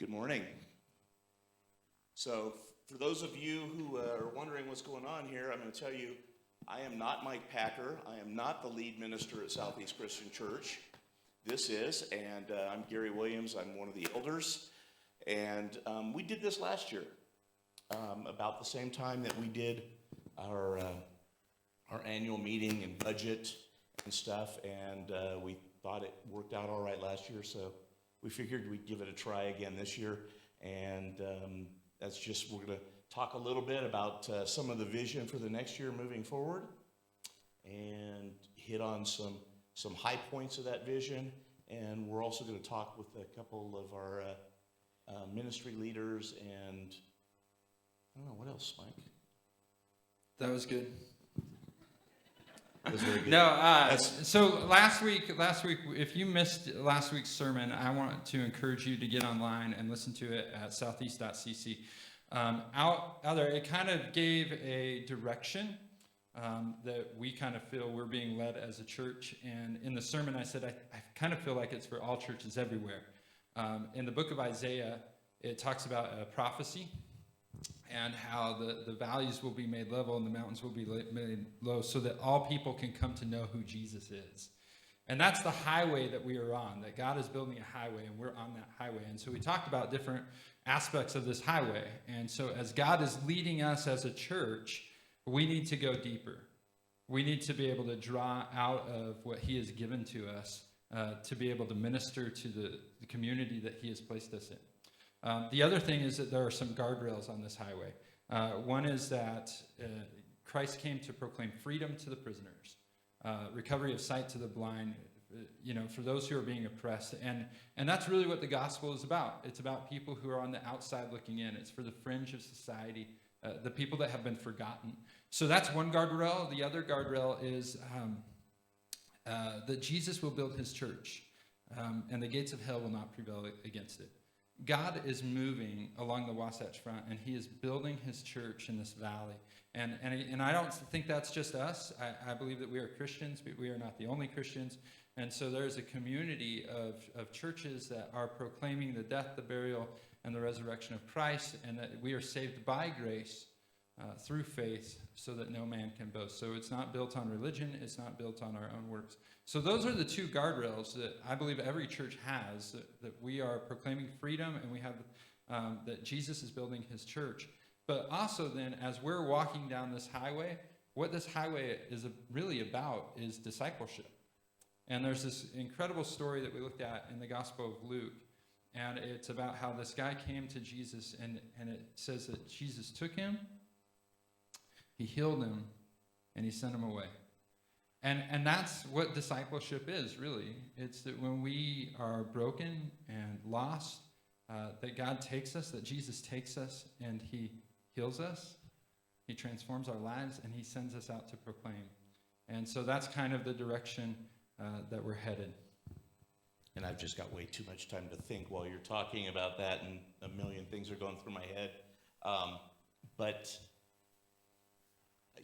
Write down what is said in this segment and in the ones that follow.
Good morning. So, for those of you who are wondering what's going on here, I'm going to tell you, I am not Mike Packer. I am not the lead minister at Southeast Christian Church. This is, and I'm Gary Williams. I'm one of the elders. And we did this last year, about the same time that we did our annual meeting and budget and stuff. And we thought it worked out all right last year, so we figured we'd give it a try again this year. And that's just, we're going to talk a little bit about some of the vision for the next year moving forward and hit on some high points of that vision. And we're also going to talk with a couple of our ministry leaders and I don't know, what else, Mike? That was good. That was very good. No, so last week, if you missed last week's sermon, I want to encourage you to get online and listen to it at southeast.cc. Out there, it kind of gave a direction that we kind of feel we're being led as a church. And in the sermon, I said, I kind of feel like it's for all churches everywhere. In the book of Isaiah, it talks about a prophecy and how the valleys will be made level and the mountains will be made low so that all people can come to know who Jesus is. And that's the highway that we are on, that God is building a highway and we're on that highway. And so we talked about different aspects of this highway. And so as God is leading us as a church, we need to go deeper. We need to be able to draw out of what he has given to us to be able to minister to the community that he has placed us in. The other thing is that there are some guardrails on this highway. One is that Christ came to proclaim freedom to the prisoners, recovery of sight to the blind, for those who are being oppressed. And that's really what the gospel is about. It's about people who are on the outside looking in. It's for the fringe of society, the people that have been forgotten. So that's one guardrail. The other guardrail is that Jesus will build his church, and the gates of hell will not prevail against it. God is moving along the Wasatch Front, and he is building his church in this valley. And I don't think that's just us. I believe that we are Christians, but we are not the only Christians. And so there's a community of churches that are proclaiming the death, the burial, and the resurrection of Christ, and that we are saved by grace through faith so that no man can boast. So it's not built on religion. It's not built on our own works. So those are the two guardrails that I believe every church has, that we are proclaiming freedom and we have that Jesus is building his church. But also then, as we're walking down this highway, what this highway is really about is discipleship. And there's this incredible story that we looked at in the Gospel of Luke. And it's about how this guy came to Jesus, and it says that Jesus took him, he healed him, and he sent him away. And that's what discipleship is, really. It's that when we are broken and lost, that God takes us, that Jesus takes us, and he heals us, he transforms our lives, and he sends us out to proclaim. And so that's kind of the direction that we're headed. And I've just got way too much time to think while you're talking about that, and a million things are going through my head. But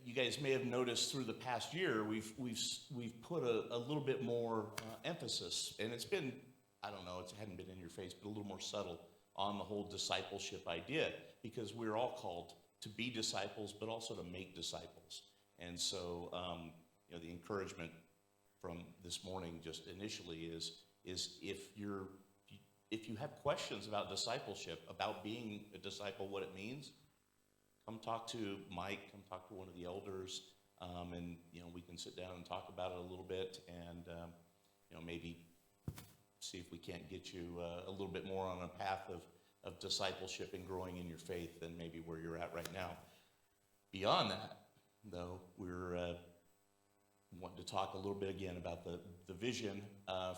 you guys may have noticed through the past year, we've put a little bit more emphasis, and it's been, I don't know, it hadn't been in your face, but a little more subtle on the whole discipleship idea, because we're all called to be disciples, but also to make disciples. And so, the encouragement from this morning just initially is if you have questions about discipleship, about being a disciple, what it means, come talk to Mike, come talk to one of the elders, and we can sit down and talk about it a little bit, and maybe see if we can't get you a little bit more on a path of discipleship and growing in your faith than maybe where you're at right now. Beyond that, though, we're wanting to talk a little bit again about the vision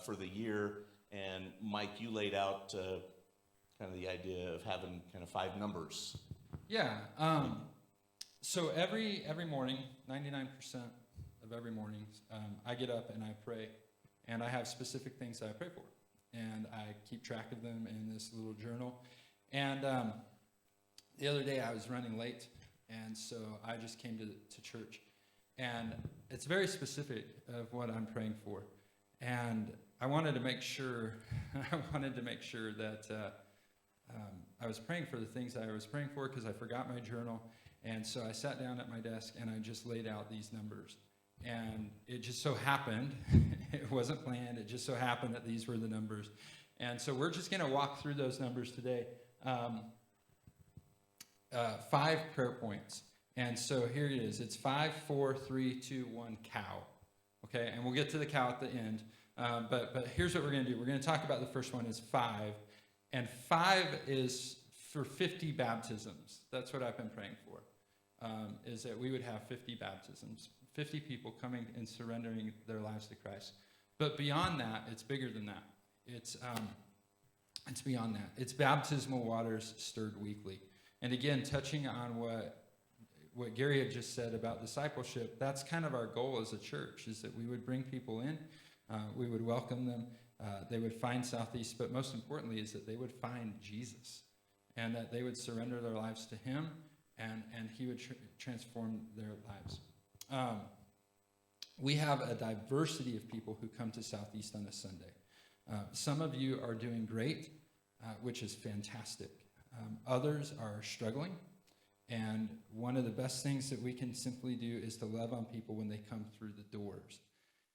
for the year. And Mike, you laid out kind of the idea of having kind of 5 numbers. Yeah. So every morning, 99% of every morning, I get up and I pray. And I have specific things that I pray for. And I keep track of them in this little journal. And the other day I was running late, and so I just came to church. And it's very specific of what I'm praying for. And I wanted to make sure that I was praying for the things I was praying for because I forgot my journal. And so I sat down at my desk and I just laid out these numbers. And it just so happened, it wasn't planned, it just so happened that these were the numbers. And so we're just going to walk through those numbers today. 5 prayer points. And so here it is. It's 5, 4, 3, 2, 1, cow. Okay, and we'll get to the cow at the end. But here's what we're going to do. We're going to talk about the first one is 5. And 5 is for 50 baptisms. That's what I've been praying for, is that we would have 50 baptisms, 50 people coming and surrendering their lives to Christ. But beyond that, it's bigger than that. It's beyond that. It's baptismal waters stirred weekly. And again, touching on what Gary had just said about discipleship, that's kind of our goal as a church, is that we would bring people in, we would welcome them, they would find Southeast, but most importantly is that they would find Jesus, and that they would surrender their lives to him, and he would transform their lives. We have a diversity of people who come to Southeast on a Sunday. Some of you are doing great, which is fantastic. Others are struggling. And one of the best things that we can simply do is to love on people when they come through the doors.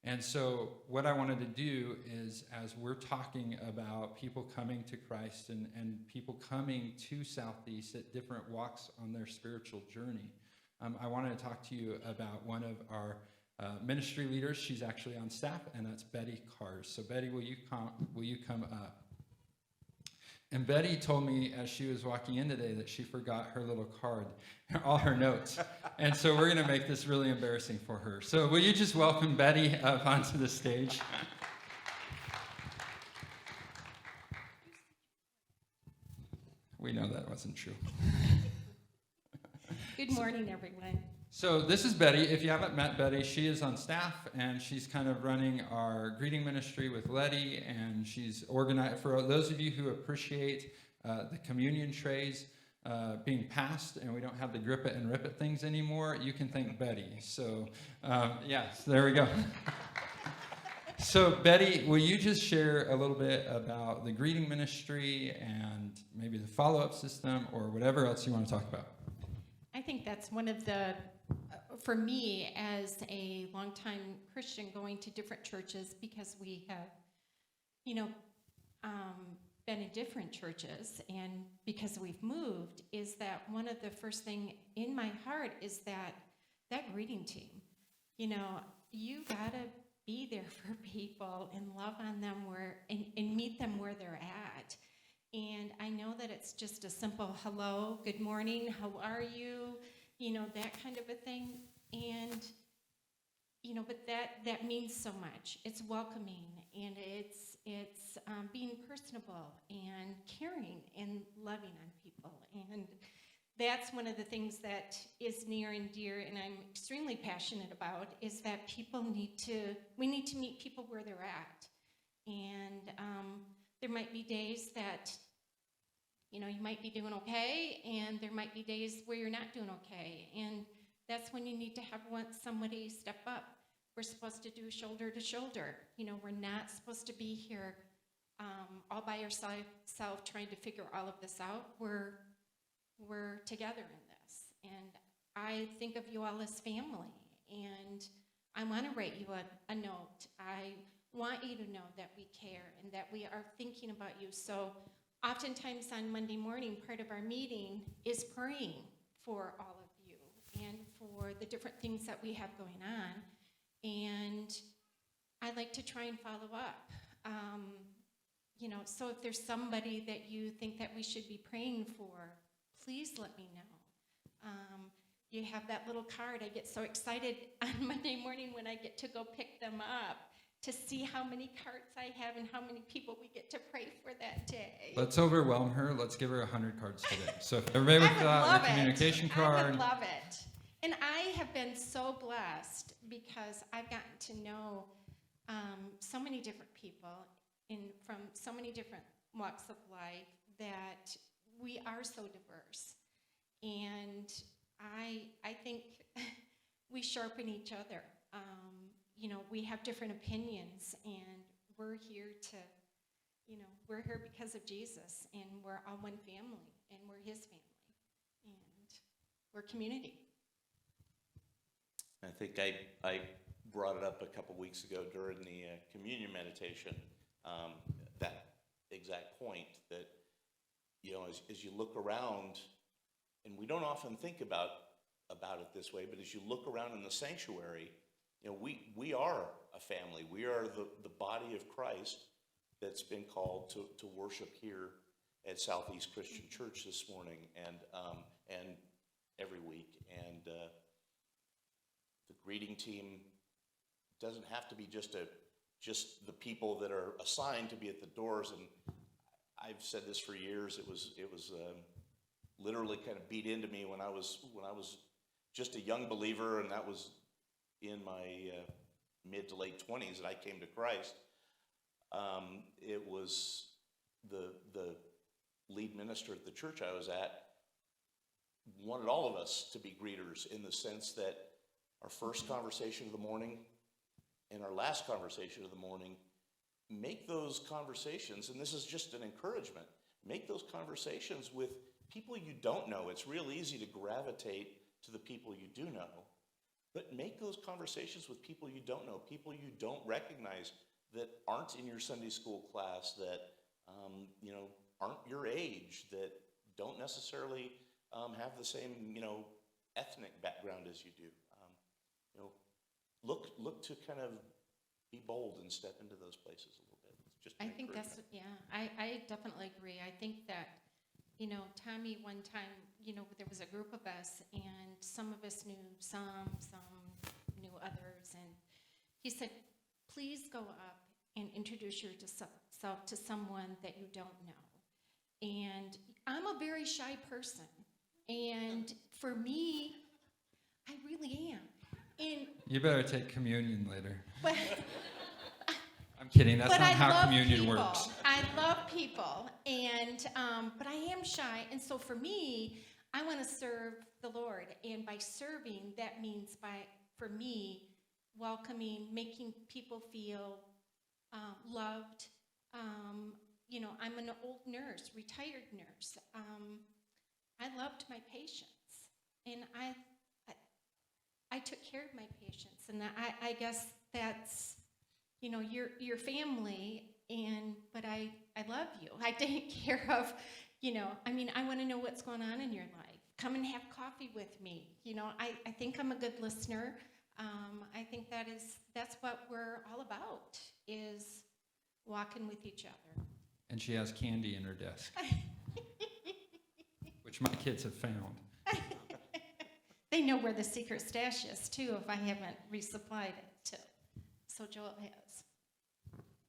And so what I wanted to do is, as we're talking about people coming to Christ and people coming to Southeast at different walks on their spiritual journey, I wanted to talk to you about one of our ministry leaders. She's actually on staff, and that's Betty Cars. So Betty, will you come up? And Betty told me as she was walking in today that she forgot her little card, all her notes. And so we're going to make this really embarrassing for her. So will you just welcome Betty up onto the stage? We know that wasn't true. Good morning, everyone. So this is Betty. If you haven't met Betty, she is on staff, and she's kind of running our greeting ministry with Letty, and she's organized. For those of you who appreciate the communion trays being passed, and we don't have the grip it and rip it things anymore, you can thank Betty. So yes, there we go. So Betty, will you just share a little bit about the greeting ministry and maybe the follow-up system or whatever else you want to talk about? I think that's one of the, for me as a longtime Christian going to different churches, because we have, been in different churches, and because we've moved, is that one of the first thing in my heart is that greeting team. You gotta be there for people and love on them and meet them where they're at. And I know that it's just a simple hello, good morning, how are you, that kind of a thing. And, but that means so much. It's welcoming, and it's being personable and caring and loving on people. And that's one of the things that is near and dear, and I'm extremely passionate about, is that we need to meet people where they're at. And there might be days that, you might be doing okay, and there might be days where you're not doing okay. And that's when you need to have somebody step up. We're supposed to do shoulder to shoulder. We're not supposed to be here all by yourself trying to figure all of this out. We're together in this. And I think of you all as family. And I want to write you a note. I want you to know that we care and that we are thinking about you. So oftentimes on Monday morning, part of our meeting is praying for all of you and for the different things that we have going on. And I like to try and follow up. So if there's somebody that you think that we should be praying for, please let me know. You have that little card. I get so excited on Monday morning when I get to go pick them up to see how many cards I have and how many people we get to pray for that day. Let's overwhelm her. Let's give her 100 cards today. So if everybody would fill out your communication card. I would love it. And I have been so blessed because I've gotten to know so many different people from so many different walks of life, that we are so diverse. And I think we sharpen each other. We have different opinions, and we're here we're here because of Jesus, and we're all one family, and we're his family, and we're community. I think I brought it up a couple weeks ago during the communion meditation, that exact point that, as you look around, and we don't often think about it this way, but as you look around in the sanctuary, we are a family. We are the body of Christ that's been called to worship here at Southeast Christian Church this morning and every week. And the greeting team doesn't have to be just the people that are assigned to be at the doors. And I've said this for years. It was literally kind of beat into me when I was just a young believer, and that was in my mid to late 20s that I came to Christ. It was the lead minister at the church I was at wanted all of us to be greeters, in the sense that our first conversation of the morning and our last conversation of the morning, make those conversations, and this is just an encouragement, make those conversations with people you don't know. It's real easy to gravitate to the people you do know, but make those conversations with people you don't know, people you don't recognize, that aren't in your Sunday school class, that aren't your age, that don't necessarily have the same ethnic background as you do. Look to kind of be bold and step into those places a little bit. It's just I think that's, I definitely agree. I think that, Tommy, one time, there was a group of us, and some of us knew some knew others, and he said, please go up and introduce yourself to someone that you don't know. And I'm a very shy person, and for me, I really am. And You better take communion later. but I'm kidding. That's but not I how love communion people. works. I love people, and but I am shy, and so for me, I want to serve the Lord, and by serving, that means for me, welcoming, making people feel loved. I'm an old nurse, retired nurse. I loved my patients, and I took care of my patients, and I guess that's, your family, but I love you. I take care of, I want to know what's going on in your life. Come and have coffee with me. I think I'm a good listener. I think that's what we're all about, is walking with each other. And she has candy in her desk, which my kids have found. They know where the secret stash is, too, if I haven't resupplied it, too. So Joel has.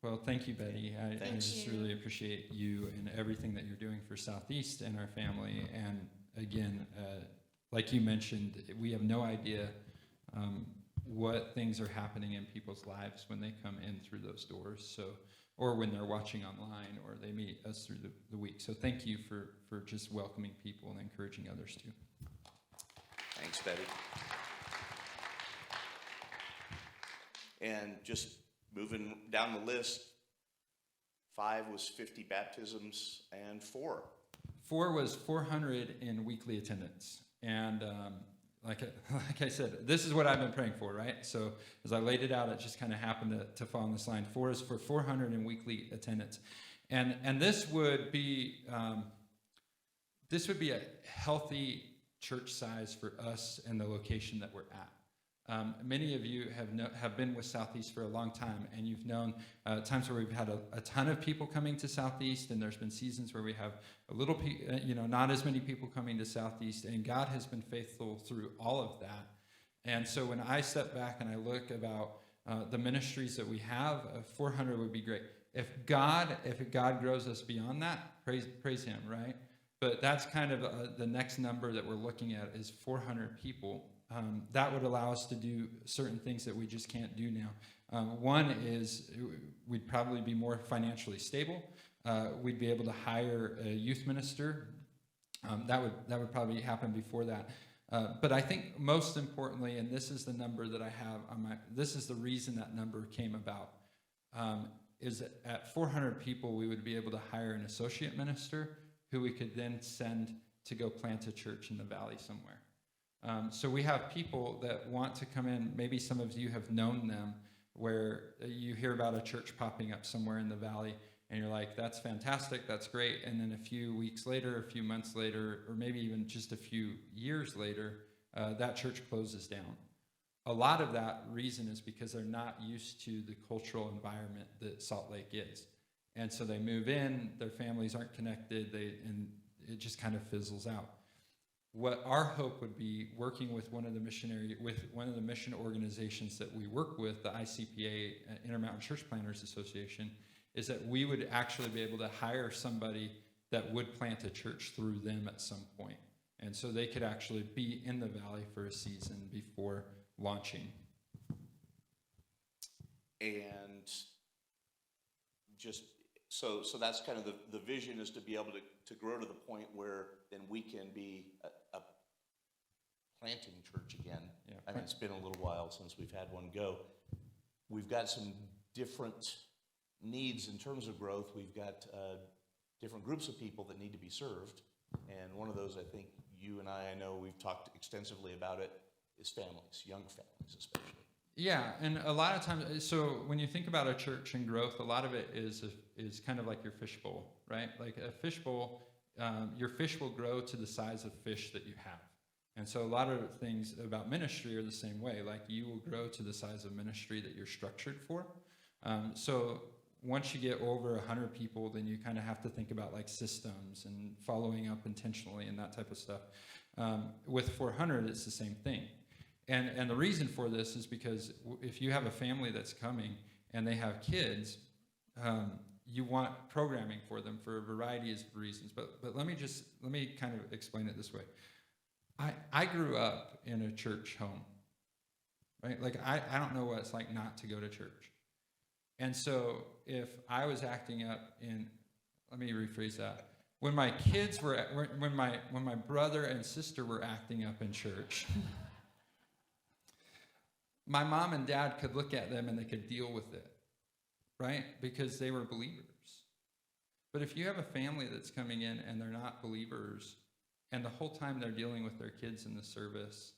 Well, thank you, Betty. I Thank just you. really appreciate you and everything that you're doing for Southeast and our family. And again, like you mentioned, we have no idea what things are happening in people's lives when they come in through those doors. So, or when they're watching online, or they meet us through the week. So thank you for just welcoming people and encouraging others too. Thanks, Betty. And just moving down the list, 5 was 50 baptisms, and 4. 4 was 400 in weekly attendance. And like I said, this is what I've been praying for, right? So as I laid it out, it just kind of happened to fall on this line. 4 is for 400 in weekly attendance. And this would be a healthy church size for us and the location that we're at. Many of you have been with Southeast for a long time, and you've known times where we've had a ton of people coming to Southeast, and there's been seasons where we have not as many people coming to Southeast, and God has been faithful through all of that. And so when I step back and I look about the ministries that we have, 400 would be great. If God grows us beyond that, praise Him, right? But that's kind of the next number that we're looking at is 400 people. That would allow us to do certain things that we just can't do now. One is we'd probably be more financially stable. We'd be able to hire a youth minister. That would probably happen before that. But I think most importantly, and this is the number that I have on this is the reason that number came about. is that at 400 people, we would be able to hire an associate minister who we could then send to go plant a church in the valley somewhere. So we have people that want to come in. Maybe some of you have known them, where you hear about a church popping up somewhere in the valley, and you're like, that's fantastic, that's great. And then a few weeks later, a few months later, or maybe even just a few years later, that church closes down. A lot of that reason is because they're not used to the cultural environment that Salt Lake is. And so they move in, their families aren't connected, and it just kind of fizzles out. What our hope would be, working with one of the mission organizations that we work with, the ICPA, Intermountain Church Planters Association, is that we would actually be able to hire somebody that would plant a church through them at some point. And so they could actually be in the valley for a season before launching. And just, so that's kind of the vision, is to be able to grow to the point where then we can be a planting church again. Yeah. I mean, it's been a little while since we've had one go. We've got some different needs in terms of growth. We've got different groups of people that need to be served. And one of those, I think you and I know we've talked extensively about it, is families, young families especially. Yeah, and a lot of times, so when you think about a church and growth, a lot of it is kind of like your fishbowl, right? Like a fishbowl, your fish will grow to the size of fish that you have. And so a lot of things about ministry are the same way. Like, you will grow to the size of ministry that you're structured for. So once you get over 100 people, then you kind of have to think about like systems and following up intentionally and that type of stuff. With 400, it's the same thing. And the reason for this is because if you have a family that's coming and they have kids, you want programming for them for a variety of reasons. But let me kind of explain it this way. I grew up in a church home, right? Like, I don't know what it's like not to go to church. And so if I was acting up let me rephrase that. When my kids were, when my brother and sister were acting up in church, my mom and dad could look at them and they could deal with it, right? Because they were believers. But if you have a family that's coming in and they're not believers, and the whole time they're dealing with their kids in the service,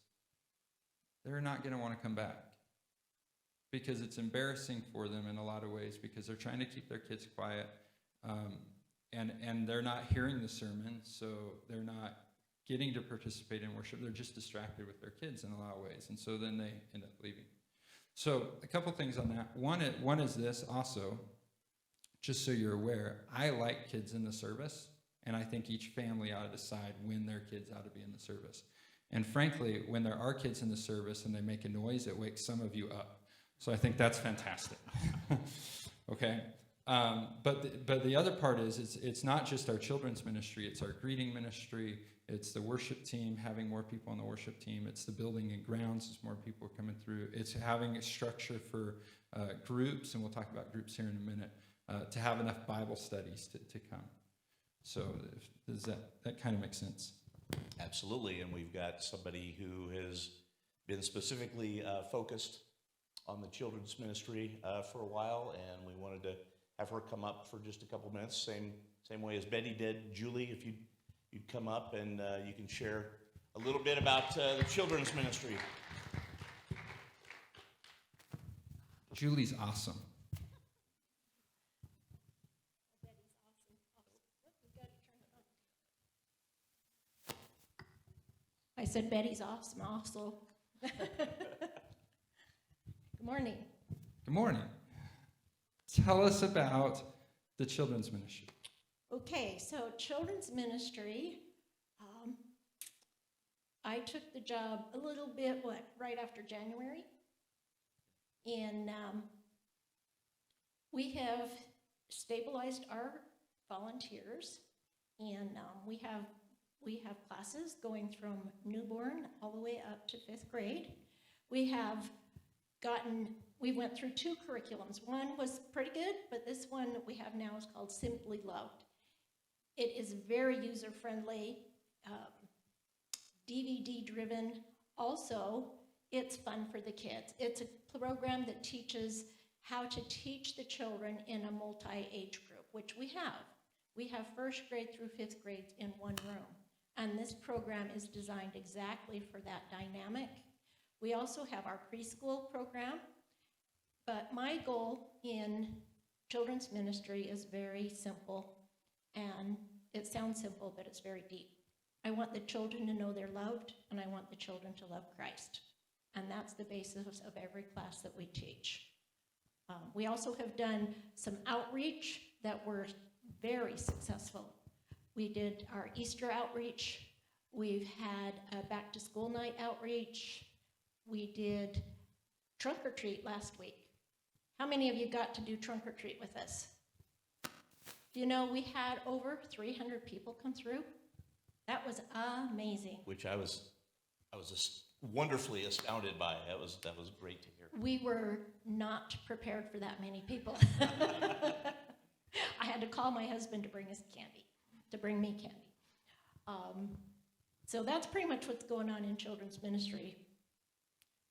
they're not going to want to come back. Because it's embarrassing for them in a lot of ways, because they're trying to keep their kids quiet, and they're not hearing the sermon, so they're not getting to participate in worship. They're just distracted with their kids in a lot of ways, and so then they end up leaving. So a couple things on that. One is this also, just so you're aware, I like kids in the service, and I think each family ought to decide when their kids ought to be in the service. And frankly, when there are kids in the service and they make a noise, it wakes some of you up. So I think that's fantastic. Okay? But the other part is it's not just our children's ministry, it's our greeting ministry, it's the worship team, having more people on the worship team, it's the building and grounds as more people are coming through, it's having a structure for groups, and we'll talk about groups here in a minute, to have enough Bible studies to come. So does that kind of make sense? Absolutely, and we've got somebody who has been specifically focused on the children's ministry for a while, and we wanted to have her come up for just a couple minutes, same way as Betty did. Julie, if you'd come up and you can share a little bit about the children's ministry. Julie's awesome. I said Betty's awesome also. Good morning. Good morning. Tell us about the children's ministry. Okay, so children's ministry, I took the job a little bit, right after January. And we have stabilized our volunteers, and we have classes going from newborn all the way up to 5th grade. We went through 2 curriculums. One was pretty good, but this one we have now is called Simply Loved. It is very user-friendly, DVD-driven. Also, it's fun for the kids. It's a program that teaches how to teach the children in a multi-age group, which we have. We have first grade through fifth grade in one room. And this program is designed exactly for that dynamic. We also have our preschool program, but my goal in children's ministry is very simple, and it sounds simple, but it's very deep. I want the children to know they're loved, and I want the children to love Christ. And that's the basis of every class that we teach. We also have done some outreach that were very successful. We did our Easter outreach. We've had a back to school night outreach. We did trunk or treat last week. How many of you got to do trunk or treat with us? You know, we had over 300 people come through. That was amazing. Which I was wonderfully astounded by. That was great to hear. We were not prepared for that many people. I had to call my husband to bring me candy. So that's pretty much what's going on in children's ministry.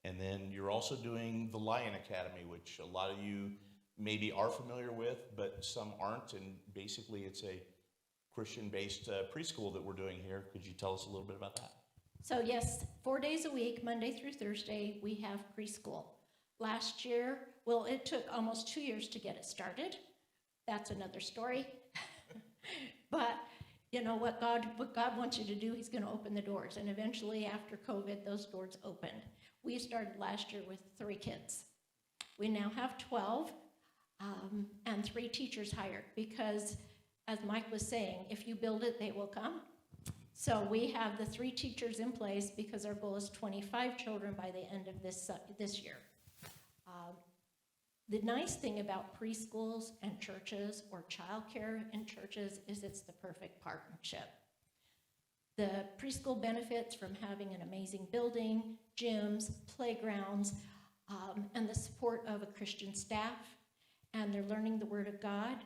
And then you're also doing the Lion Academy, which a lot of you maybe are familiar with, but some aren't. And basically, it's a Christian-based preschool that we're doing here. Could you tell us a little bit about that? So yes, 4 days a week, Monday through Thursday, we have preschool. Last year, well, it took almost 2 years to get it started. That's another story. But you know what God wants you to do, he's going to open the doors. And eventually, after COVID, those doors opened. We started last year with 3 kids. We now have 12 and 3 teachers hired because, as Mike was saying, if you build it, they will come. So we have the 3 teachers in place because our goal is 25 children by the end of this year. The nice thing about preschools and churches or childcare in churches is it's the perfect partnership. The preschool benefits from having an amazing building, gyms, playgrounds, and the support of a Christian staff, and they're learning the Word of God.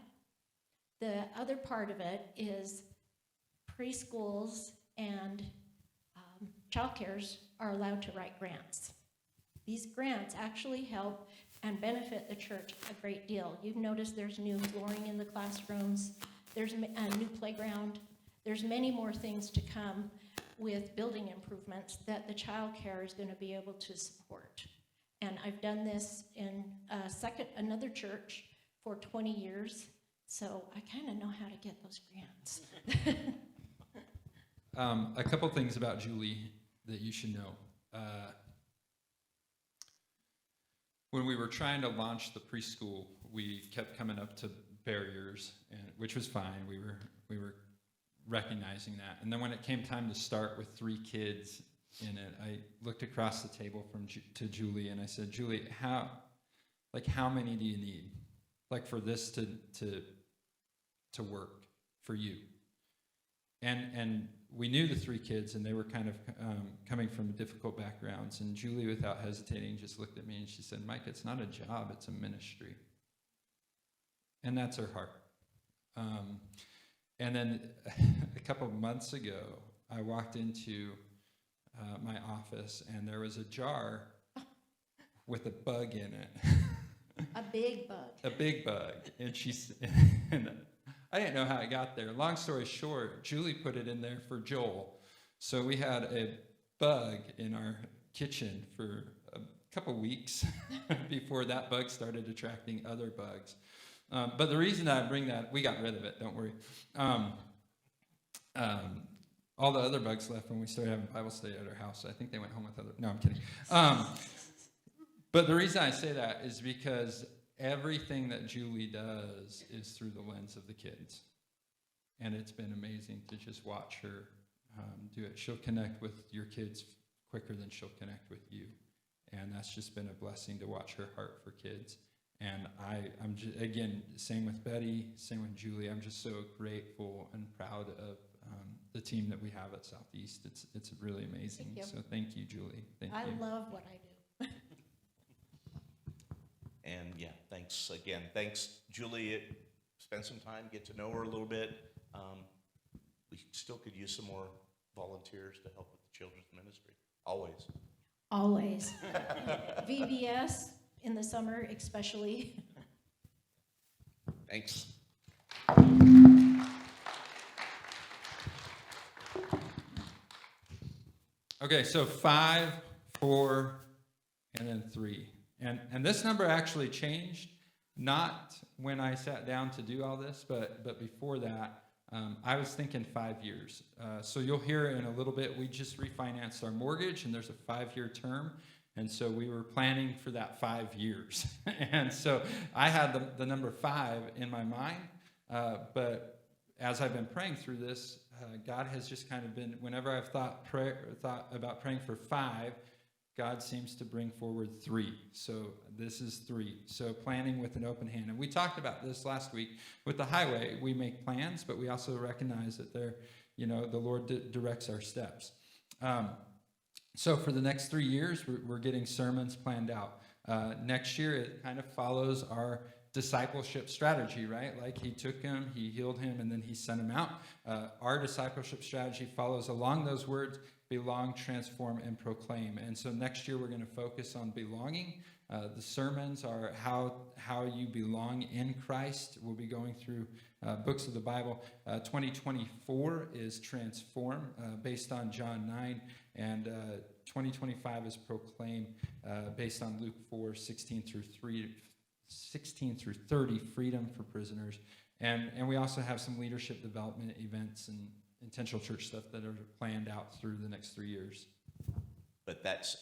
The other part of it is preschools and childcares are allowed to write grants. These grants actually help and benefit the church a great deal. You've noticed there's new flooring in the classrooms, there's a new playground, there's many more things to come with building improvements that the child care is going to be able to support. And I've done this in another church for 20 years, so I kind of know how to get those grants. A couple things about Julie that you should know. When we were trying to launch the preschool, we kept coming up to barriers, which was fine. We were recognizing that. And then when it came time to start with 3 kids in it, I looked across the table to Julie and I said, Julie, how many do you need? Like for this to work for you? And we knew the 3 kids, and they were kind of coming from difficult backgrounds. And Julie, without hesitating, just looked at me and she said, Mike, it's not a job, it's a ministry. And that's her heart. And then a couple of months ago, I walked into my office, and there was a jar with a bug in it. A big bug. A big bug. And I didn't know how it got there. Long story short, Julie put it in there for Joel. So we had a bug in our kitchen for a couple weeks before that bug started attracting other bugs. But the reason I bring that, we got rid of it, don't worry. All the other bugs left when we started having Bible study at our house. I think they went home with no, I'm kidding. But the reason I say that is because everything that Julie does is through the lens of the kids. And it's been amazing to just watch her do it. She'll connect with your kids quicker than she'll connect with you. And that's just been a blessing to watch her heart for kids. And I'm just, again, same with Betty, same with Julie. I'm just so grateful and proud of the team that we have at Southeast. It's really amazing. Thank you. So thank you, Julie. Thank you. I love what I do. And yeah, thanks again. Thanks, Julie. Spend some time, get to know her a little bit. We still could use some more volunteers to help with the children's ministry. Always. Always. VBS, in the summer especially. Thanks. Okay, so 5, 4, and then 3. And this number actually changed, not when I sat down to do all this, but before that, I was thinking 5 years. So you'll hear in a little bit, we just refinanced our mortgage, and there's a 5-year term. And so we were planning for that 5 years. And so I had the number 5 in my mind, but as I've been praying through this, God has just kind of been, whenever I've thought about praying for 5, God seems to bring forward 3. So this is 3. So planning with an open hand. And we talked about this last week with the highway. We make plans, but we also recognize that the Lord directs our steps. So for the next 3 years, we're getting sermons planned out. Next year, it kind of follows our discipleship strategy, right? Like he took him, he healed him, and then he sent him out. Our discipleship strategy follows along those words: belong, transform, and proclaim. And so next year, we're going to focus on belonging. The sermons are how you belong in Christ. We'll be going through books of the Bible. 2024 is transform, based on John 9, and 2025 is proclaim, based on Luke 4, 16 through 30, freedom for prisoners. And we also have some leadership development events and intentional church stuff that are planned out through the next 3 years. But that's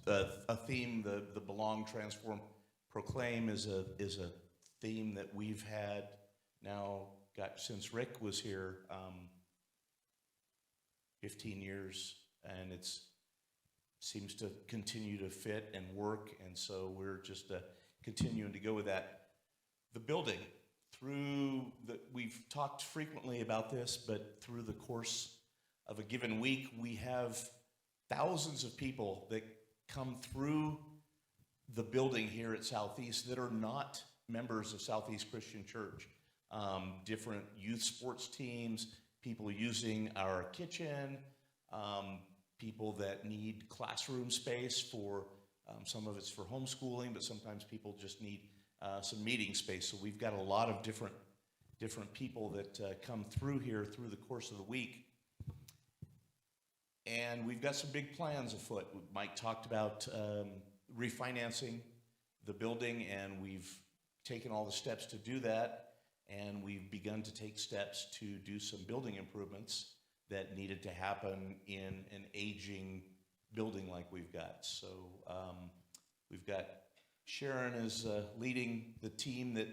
a theme. The belong, transform, proclaim is a theme that we've had now since Rick was here, 15 years, and seems to continue to fit and work, and so we're just continuing to go with that. The building, we've talked frequently about this, but through the course of a given week, we have thousands of people that come through the building here at Southeast that are not members of Southeast Christian Church. Different youth sports teams, people using our kitchen, people that need classroom space for, some of it's for homeschooling, but sometimes people just need some meeting space. So we've got a lot of different people that come through here through the course of the week. And we've got some big plans afoot. Mike talked about refinancing the building, and we've taken all the steps to do that. And we've begun to take steps to do some building improvements that needed to happen in an aging building like we've got. So we've got Sharon is leading the team that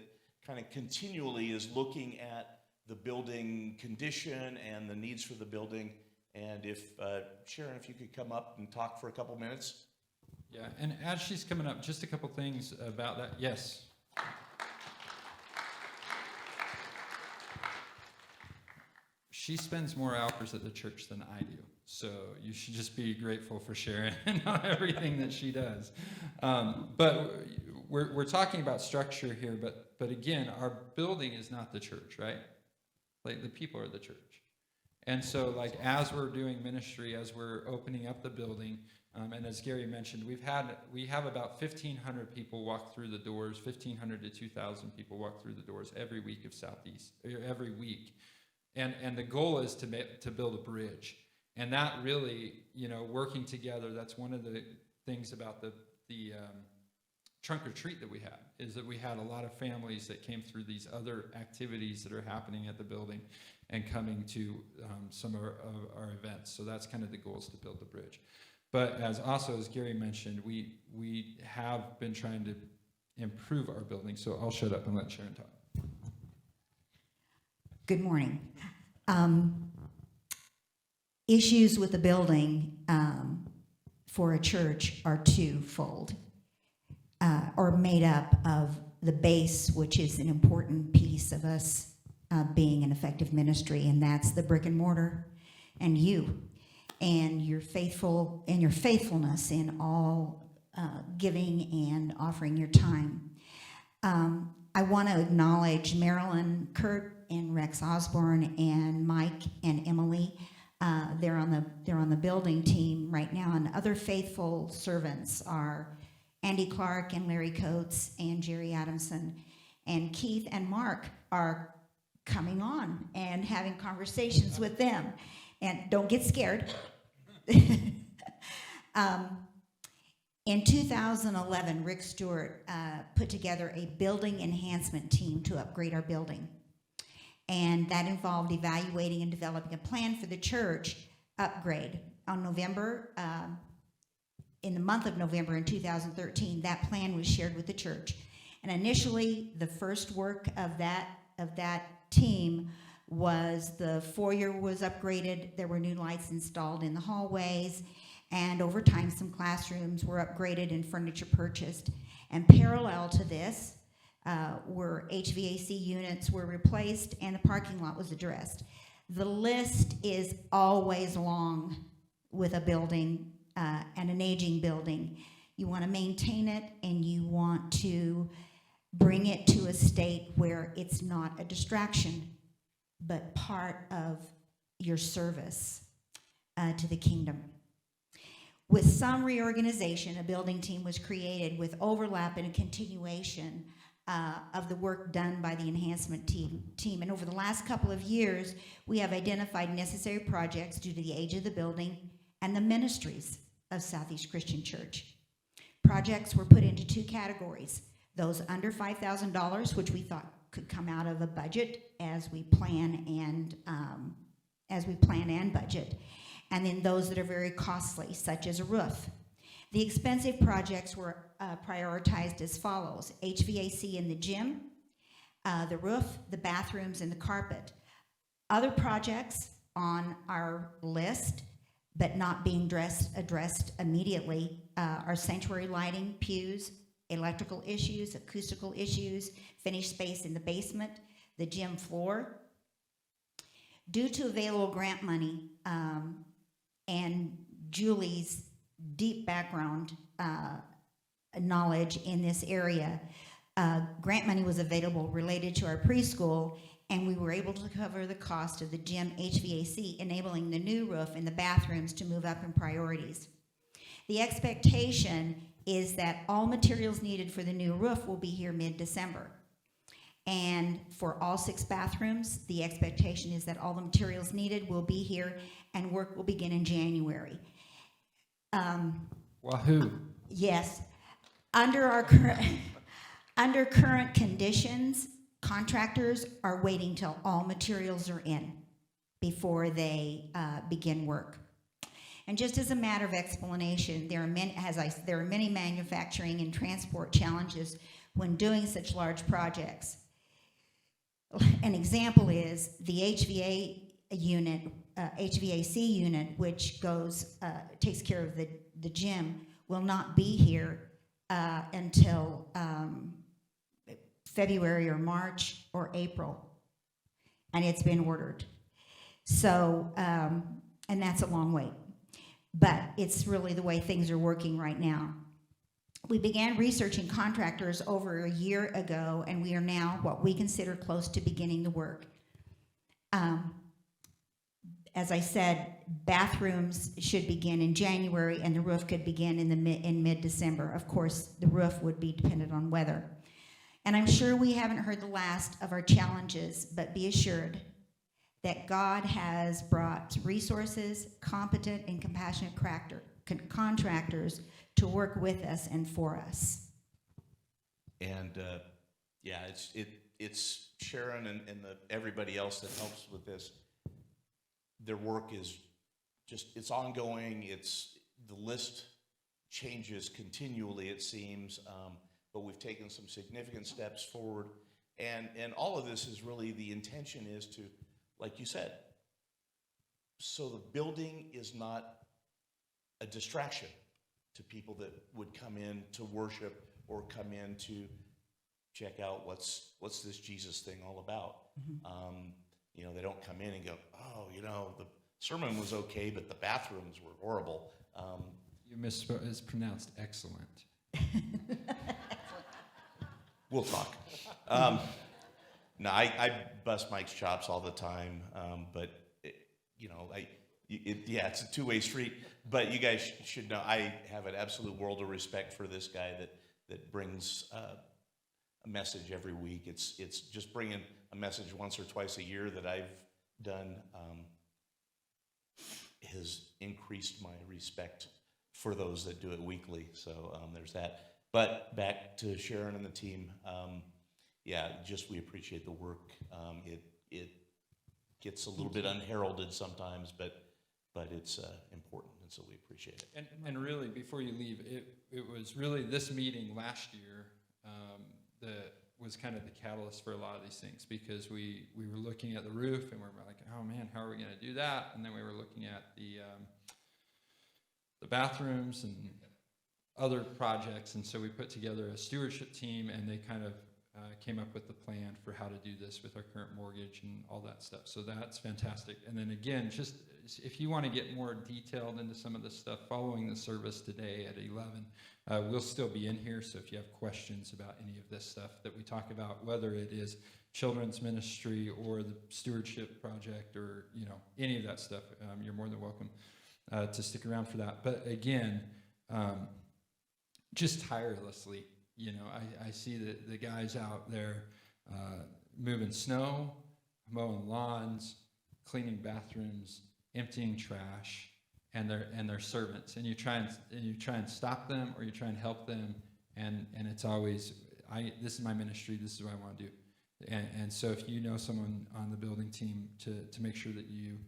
kind of continually is looking at the building condition and the needs for the building. And if, Sharon, if you could come up and talk for a couple minutes. Yeah, and as she's coming up, just a couple things about that. Yes. She spends more hours at the church than I do, so you should just be grateful for Sharon and not everything that she does. But we're talking about structure here, but again, our building is not the church, right? Like the people are the church. And so, like, as we're doing ministry, as we're opening up the building, and as Gary mentioned, we have about 1,500 people walk through the doors, 1,500 to 2,000 people walk through the doors every week of Southeast, every week. And the goal is to build a bridge. And that really, working together, that's one of the things about the trunk or treat that we had, is that we had a lot of families that came through these other activities that are happening at the building and coming to some of our events. So that's kind of the goal, is to build the bridge. But as Gary mentioned, we have been trying to improve our building. So I'll shut up and let Sharon talk. Good morning. Issues with the building for a church are twofold, or made up of the base, which is an important piece of us being an effective ministry, and that's the brick and mortar, and you, and your faithfulness in all giving and offering your time. I want to acknowledge Marilyn, Kurt, and Rex Osborne, and Mike and Emily. They're on the building team right now, and other faithful servants are Andy Clark and Larry Coates and Jerry Adamson. And Keith and Mark are coming on and having conversations with them. And don't get scared. In 2011, Rick Stewart put together a building enhancement team to upgrade our building. And that involved evaluating and developing a plan for the church upgrade. In the month of November in 2013, that plan was shared with the church. And initially, the first work of that team was the foyer was upgraded. There were new lights installed in the hallways. And over time, some classrooms were upgraded and furniture purchased. And parallel to this, were HVAC units were replaced and the parking lot was addressed. The list is always long with a building and an aging building. You want to maintain it and you want to bring it to a state where it's not a distraction, but part of your service to the kingdom. With some reorganization, a building team was created with overlap and a continuation of the work done by the enhancement team. And over the last couple of years, we have identified necessary projects due to the age of the building and the ministries of Southeast Christian Church. Projects were put into two categories: those under $5,000, which we thought could come out of a budget as we plan and budget, and then those that are very costly, such as a roof. The expensive projects were prioritized as follows: HVAC in the gym, the roof, the bathrooms, and the carpet. Other projects on our list, but not being addressed immediately, are sanctuary lighting, pews, electrical issues, acoustical issues, finished space in the basement, the gym floor. Due to available grant money and Julie's deep background knowledge in this area, grant money was available related to our preschool, and we were able to cover the cost of the gym HVAC, enabling the new roof and the bathrooms to move up in priorities. The expectation is that all materials needed for the new roof will be here mid-December. And for all 6 bathrooms, the expectation is that all the materials needed will be here and work will begin in January. Wahoo. Yes. Under current conditions, contractors are waiting till all materials are in before they begin work. And just as a matter of explanation, there are many manufacturing and transport challenges when doing such large projects. An example is the HVAC unit, which takes care of the gym, will not be here until February or March or April, and it's been ordered. So, and that's a long wait, but it's really the way things are working right now. We began researching contractors over a year ago, and we are now what we consider close to beginning the work. As I said, bathrooms should begin in January, and the roof could begin in mid-December. Of course, the roof would be dependent on weather. And I'm sure we haven't heard the last of our challenges, but be assured that God has brought resources, competent and compassionate contractors to work with us and for us. And yeah, it's Sharon and everybody else that helps with this. Their work is it's ongoing. The list changes continually, it seems, but we've taken some significant steps forward. And all of this is really, the intention is to, like you said, so the building is not a distraction to people that would come in to worship or come in to check out what's this Jesus thing all about. Mm-hmm. They don't come in and go, oh, the sermon was okay, but the bathrooms were horrible. You misspoke. It's pronounced excellent. We'll talk. No, I bust Mike's chops all the time, but yeah, it's a two-way street. But you guys should know, I have an absolute world of respect for this guy that brings a message every week. It's just bringing a message once or twice a year that I've done has increased my respect for those that do it weekly. So there's that. But back to Sharon and the team. Yeah, just we appreciate the work. It gets a little bit unheralded sometimes, but it's important, and so we appreciate it. And really, before you leave, it was really this meeting last year that was kind of the catalyst for a lot of these things, because we were looking at the roof and we were like, oh man, how are we going to do that? And then we were looking at the bathrooms and other projects, and so we put together a stewardship team, and they kind of came up with the plan for how to do this with our current mortgage and all that stuff. So that's fantastic. And then again, just if you want to get more detailed into some of this stuff, following the service today at 11, we'll still be in here. So if you have questions about any of this stuff that we talk about, whether it is children's ministry or the stewardship project or any of that stuff, you're more than welcome to stick around for that. But again, just tirelessly, I see the guys out there moving snow, mowing lawns, cleaning bathrooms, emptying trash, and their servants. And you try and stop them, or you try and help them, and it's always, this is my ministry, this is what I want to do. And so if you know someone on the building team, to make sure that you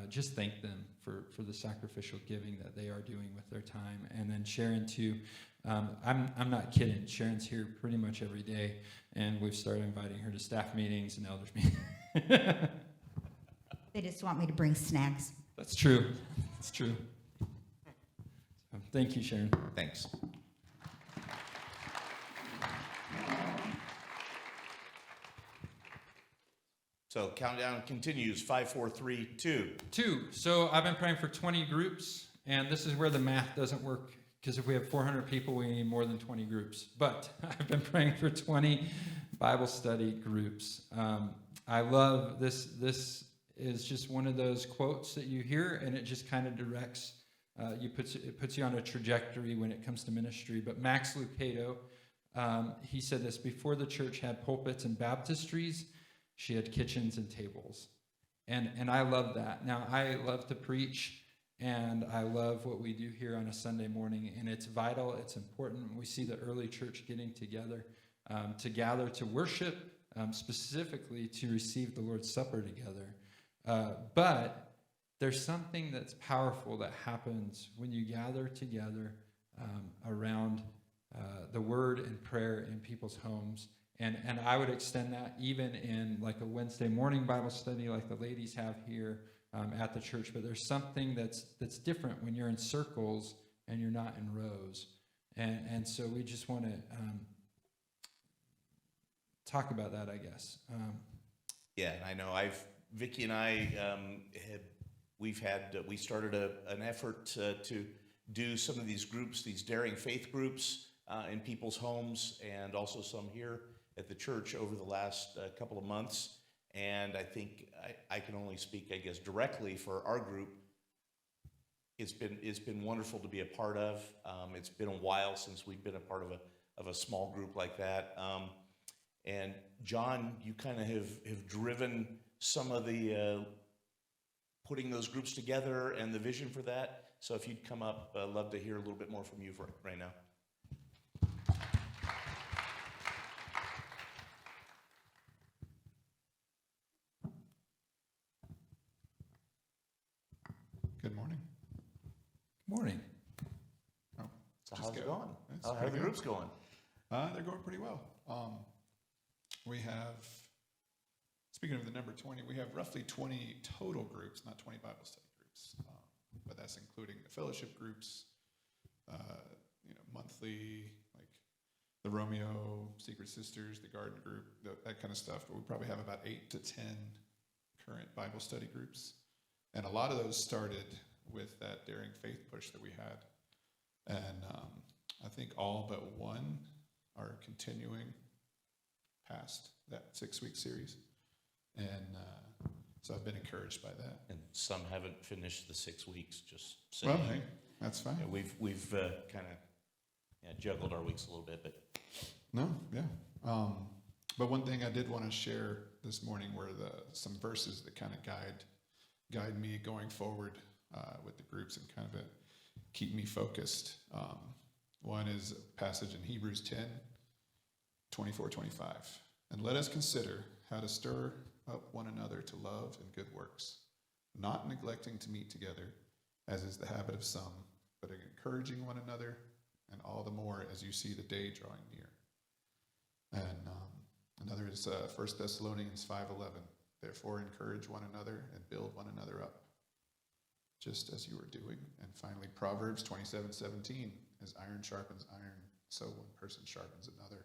just thank them for the sacrificial giving that they are doing with their time. And then Sharon too, I'm not kidding, Sharon's here pretty much every day, and we've started inviting her to staff meetings and elders meetings. They just want me to bring snacks. That's true. That's true. So, thank you, Sharon. Thanks. So countdown continues, 5, 4, 3, 2. 2. So I've been praying for 20 groups, and this is where the math doesn't work, because if we have 400 people, we need more than 20 groups. But I've been praying for 20 Bible study groups. I love this. This is just one of those quotes that you hear, and it just kind of directs, it puts you on a trajectory when it comes to ministry. But Max Lucado, he said this: before the church had pulpits and baptistries, she had kitchens and tables. And I love that. Now, I love to preach, and I love what we do here on a Sunday morning, and it's vital, it's important. We see the early church getting together to gather to worship, specifically to receive the Lord's Supper together. But there's something that's powerful that happens when you gather together around the word and prayer in people's homes. And I would extend that even in like a Wednesday morning Bible study like the ladies have here at the church. But there's something that's different when you're in circles and you're not in rows. And so we just want to talk about that, I guess. Yeah, and I know Vicki and I we started an effort to do some of these groups, these Daring Faith groups in people's homes, and also some here at the church over the last couple of months. And I think I can only speak, I guess, directly for our group. It's been wonderful to be a part of. It's been a while since we've been a part of a small group like that. And John, you kind of have driven some of the putting those groups together and the vision for that. So if you'd come up, I'd love to hear a little bit more from you right now. Good morning. Morning. Oh, So just how's it good. going? It's How are pretty the good. groups going? They're going pretty well. We have, speaking of the number 20, we have roughly 20 total groups, not 20 Bible study groups, but that's including the fellowship groups, monthly, like the Romeo, Secret Sisters, the Garden Group, that kind of stuff. But we probably have about 8 to 10 current Bible study groups. And a lot of those started with that Daring Faith push that we had. And I think all but one are continuing past that 6-week series. And So I've been encouraged by that. And some haven't finished the 6 weeks, just Well, saying. hey, that's fine. Yeah, we've kind of juggled our weeks a little bit, but No, yeah. But one thing I did want to share this morning were some verses that kind of guide me going forward with the groups and kind of keep me focused. One is a passage in Hebrews 10, 24, 25. And let us consider how to stir up one another to love and good works, not neglecting to meet together, as is the habit of some, but encouraging one another, and all the more as you see the day drawing near. And another is 1 Thessalonians 5:11. Therefore, encourage one another and build one another up, just as you are doing. And finally, Proverbs 27:17. As iron sharpens iron, so one person sharpens another.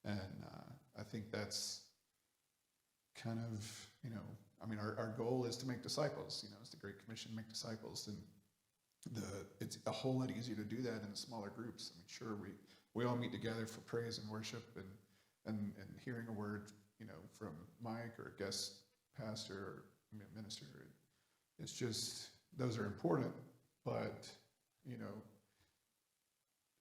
And I think that's kind of, our goal is to make disciples. It's the Great Commission, make disciples. And it's a whole lot easier to do that in the smaller groups. Sure, we all meet together for praise and worship and hearing a word, from Mike or a guest pastor or minister. It's just, those are important, but,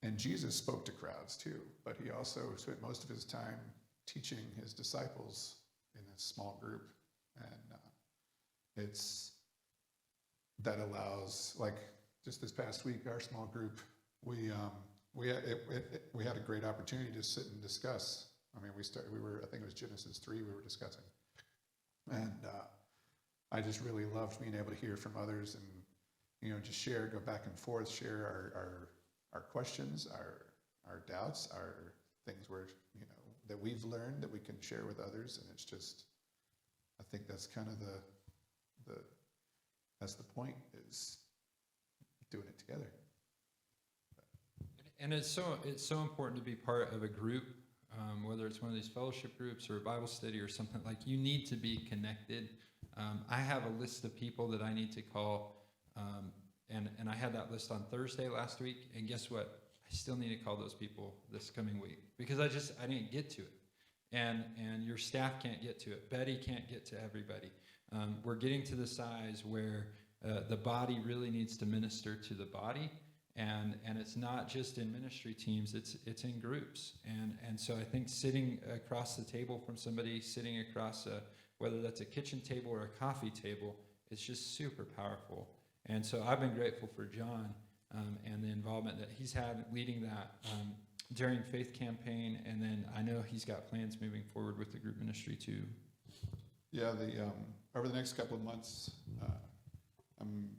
and Jesus spoke to crowds too, but he also spent most of his time teaching his disciples in a small group. And that allows, like just this past week, our small group, we had a great opportunity to sit and discuss. I think it was Genesis 3 we were discussing. And I just really loved being able to hear from others and, just go back and forth, share our questions, our doubts, our things that we've learned that we can share with others. And it's just, I think that's kind of that's the point, is doing it together. And it's so important to be part of a group, whether it's one of these fellowship groups or a Bible study or something. Like, you need to be connected. I have a list of people that I need to call, and I had that list on Thursday last week. And guess what? I still need to call those people this coming week because I didn't get to it, and your staff can't get to it. Betty can't get to everybody. We're getting to the size where the body really needs to minister to the body. And it's not just in ministry teams, it's in groups. And so I think sitting across the table from somebody, sitting across whether that's a kitchen table or a coffee table, it's just super powerful. And so I've been grateful for John and the involvement that he's had leading that during Faith Campaign. And then I know he's got plans moving forward with the group ministry too. Yeah, over the next couple of months, I'm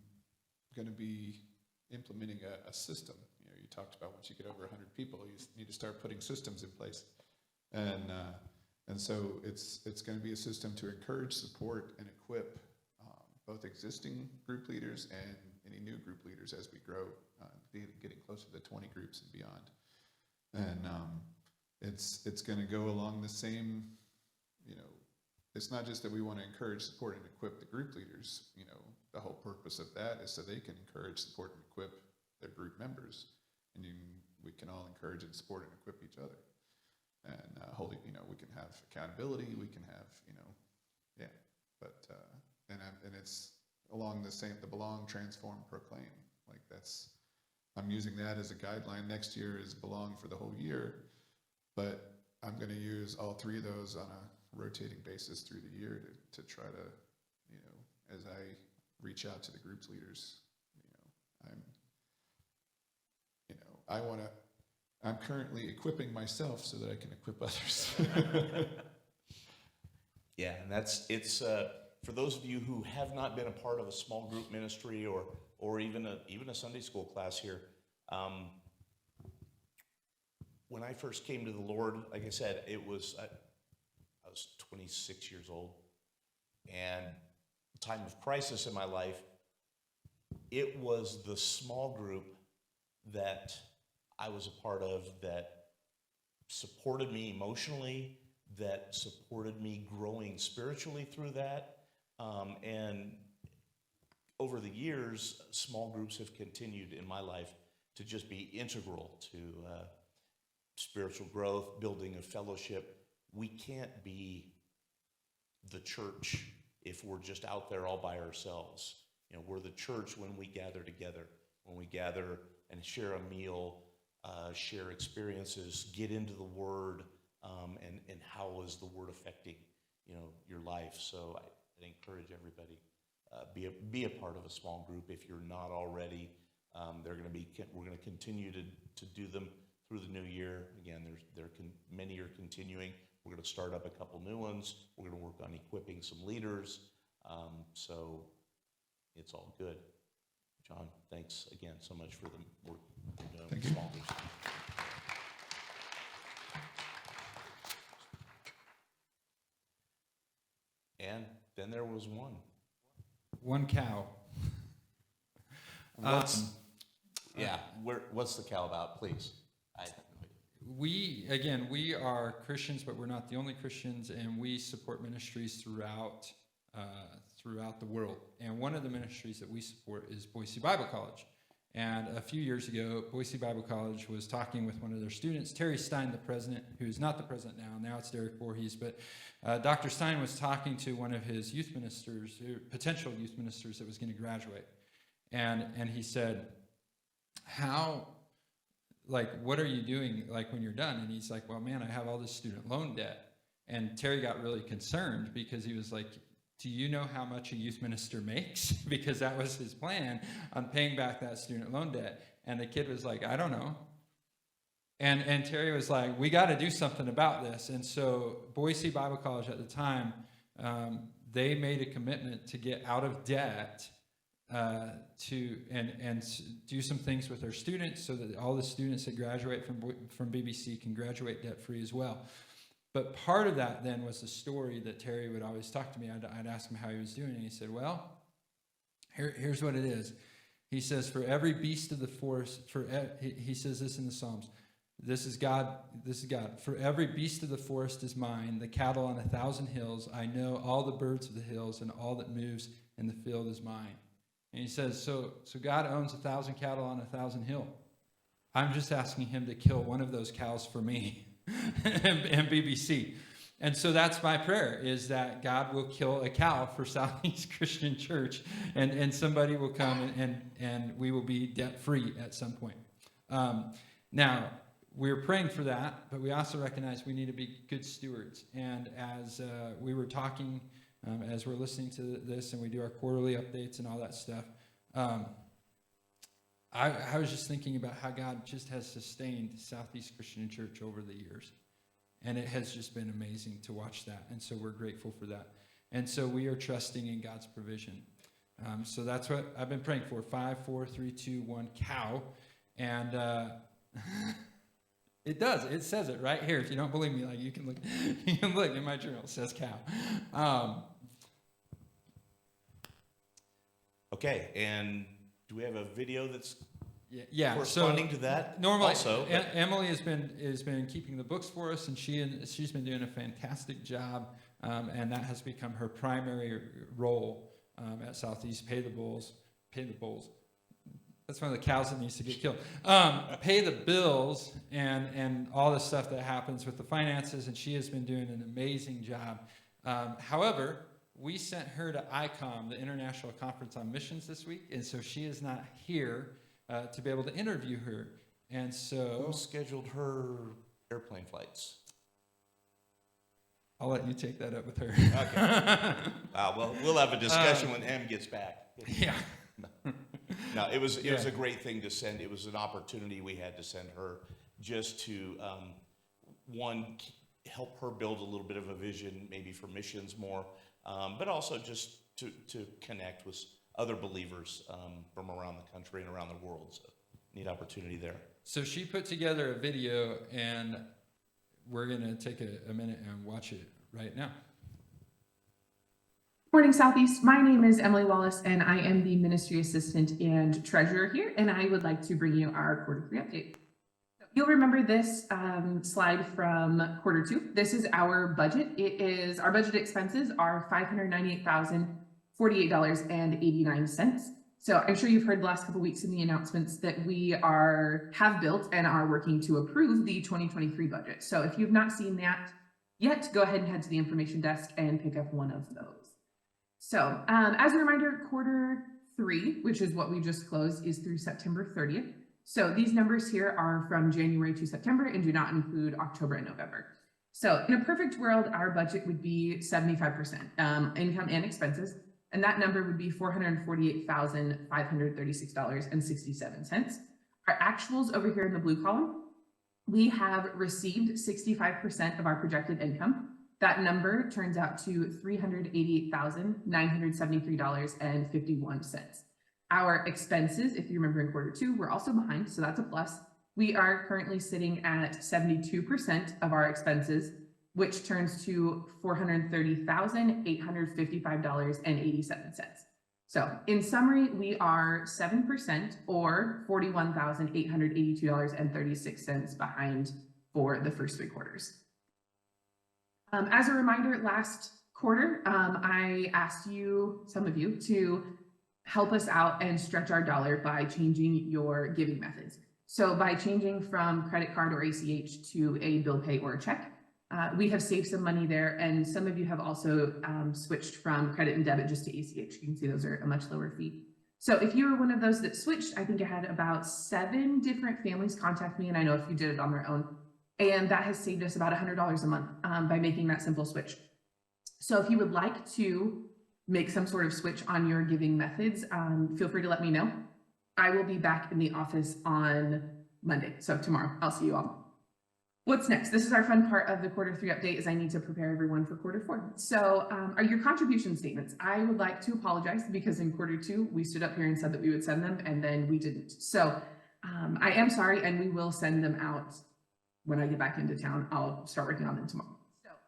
going to be implementing a system. You talked about once you get over 100 people, you need to start putting systems in place. And so it's going to be a system to encourage, support, and equip both existing group leaders and any new group leaders as we grow, getting closer to 20 groups and beyond. And it's going to go along the same, it's not just that we want to encourage, support, and equip the group leaders. The whole purpose of that is so they can encourage, support, and equip their group members, and we can all encourage and support and equip each other. And we can have accountability. We can have, and it's along the belong, transform, proclaim. Like I'm using that as a guideline. Next year is belong for the whole year, but I'm going to use all three of those on a rotating basis through the year to try to, as I reach out to the group's leaders, I'm currently equipping myself so that I can equip others. yeah, and it's for those of you who have not been a part of a small group ministry or even a Sunday school class here. When I first came to the Lord, like I said, I was 26 years old, and time of crisis in my life, it was the small group that I was a part of that supported me emotionally, that supported me growing spiritually through that. And over the years, small groups have continued in my life to just be integral to spiritual growth, building a fellowship. We can't be the church if we're just out there all by ourselves. You know, we're the church when we gather together, when we gather and share a meal, share experiences, get into the Word, and how is the Word affecting, you know, your life. So I'd encourage everybody, be a part of a small group if you're not already. We're going to continue to do them through the new year. Again, many are continuing. We're going to start up a couple new ones. We're going to work on equipping some leaders. So it's all good. John, thanks again so much for the work you're doing with small groups. And then there was One cow. what's the cow about, please? We are Christians, but we're not the only Christians, and we support ministries throughout the world. And one of the ministries that we support is Boise Bible College. And a few years ago, Boise Bible College was talking with one of their students, Terry Stein, the president, who's not the president now it's Derek Voorhees, but Dr. Stein was talking to one of his youth ministers, potential youth ministers that was going to graduate. And he said, what are you doing when you're done? And he's like, well, man, I have all this student loan debt. And Terry got really concerned because he was like, do you know how much a youth minister makes? Because that was his plan on paying back that student loan debt. And the kid was like, I don't know. And Terry was like, we got to do something about this. And so Boise Bible College at the time, they made a commitment to get out of debt to do some things with their students so that all the students that graduate from BBC can graduate debt-free as well. But part of that then was the story that Terry would always talk to me. I'd ask him how he was doing, and he said, well, here's what it is. He says, for every beast of the forest, he says this in the Psalms, this is God. For every beast of the forest is mine, the cattle on 1,000 hills. I know all the birds of the hills, and all that moves in the field is mine. And he says, so God owns 1,000 cattle on 1,000 hill. I'm just asking him to kill one of those cows for me and BBC. And so that's my prayer, is that God will kill a cow for Southeast Christian Church, and somebody will come and we will be debt-free at some point. Now, we're praying for that, but we also recognize we need to be good stewards. And as we were talking, as we're listening to this and we do our quarterly updates and all that stuff, I was just thinking about how God just has sustained Southeast Christian Church over the years. And it has just been amazing to watch that. And so we're grateful for that. And so we are trusting in God's provision. So that's what I've been praying for. 5, 4, 3, 2, 1, cow. And it does. It says it right here. If you don't believe me, you can look. You can look in my journal. It says cow. Okay, and do we have a video that's Yeah. corresponding to that? Normally, Also, Emily has been keeping the books for us, and she's been doing a fantastic job, and that has become her primary role at Southeast. Pay the bulls. That's one of the cows that needs to get killed. Pay the bills and all the stuff that happens with the finances, and she has been doing an amazing job. However, we sent her to ICOM, the International Conference on Missions, this week, and so she is not here to be able to interview her. And so who scheduled her airplane flights? I'll let you take that up with her. Okay. Well, we'll have a discussion when Em gets back. Yeah. No, it was a great thing to send. It was an opportunity we had to send her just to, help her build a little bit of a vision, maybe for missions more, but also just to connect with other believers from around the country and around the world. So neat opportunity there. So she put together a video, and we're going to take a minute and watch it right now. Morning, Southeast. My name is Emily Wallace, and I am the ministry assistant and treasurer here, and I would like to bring you our quarter 3 update. You'll remember this slide from quarter 2. This is our budget. Our budget expenses are $598,048.89. So I'm sure you've heard the last couple weeks in the announcements that we have built and are working to approve the 2023 budget. So if you've not seen that yet, go ahead and head to the information desk and pick up one of those. So as a reminder, Q3, which is what we just closed, is through September 30th. So these numbers here are from January to September and do not include October and November. So in a perfect world, our budget would be 75% income and expenses, and that number would be $448,536.67. Our actuals over here in the blue column, we have received 65% of our projected income. That number turns out to $388,973.51. Our expenses, if you remember in Q2, we're also behind, so that's a plus. We are currently sitting at 72% of our expenses, which turns to $430,855.87. So in summary, we are 7% or $41,882.36 behind for the first 3 quarters. As a reminder, last quarter, I asked you, some of you, to help us out and stretch our dollar by changing your giving methods. So by changing from credit card or ACH to a bill pay or a check, we have saved some money there. And some of you have also switched from credit and debit just to ACH. You can see those are a much lower fee. So if you were one of those that switched, I think I had about 7 different families contact me, and I know if you did it on their own. And that has saved us about $100 a month by making that simple switch. So if you would like to make some sort of switch on your giving methods, feel free to let me know. I will be back in the office on Monday. So tomorrow, I'll see you all. What's next? This is our fun part of the Q3 update, is I need to prepare everyone for Q4. So are your contribution statements. I would like to apologize because in Q2, we stood up here and said that we would send them and then we didn't. So I am sorry, and we will send them out when I get back into town. I'll start working on them tomorrow.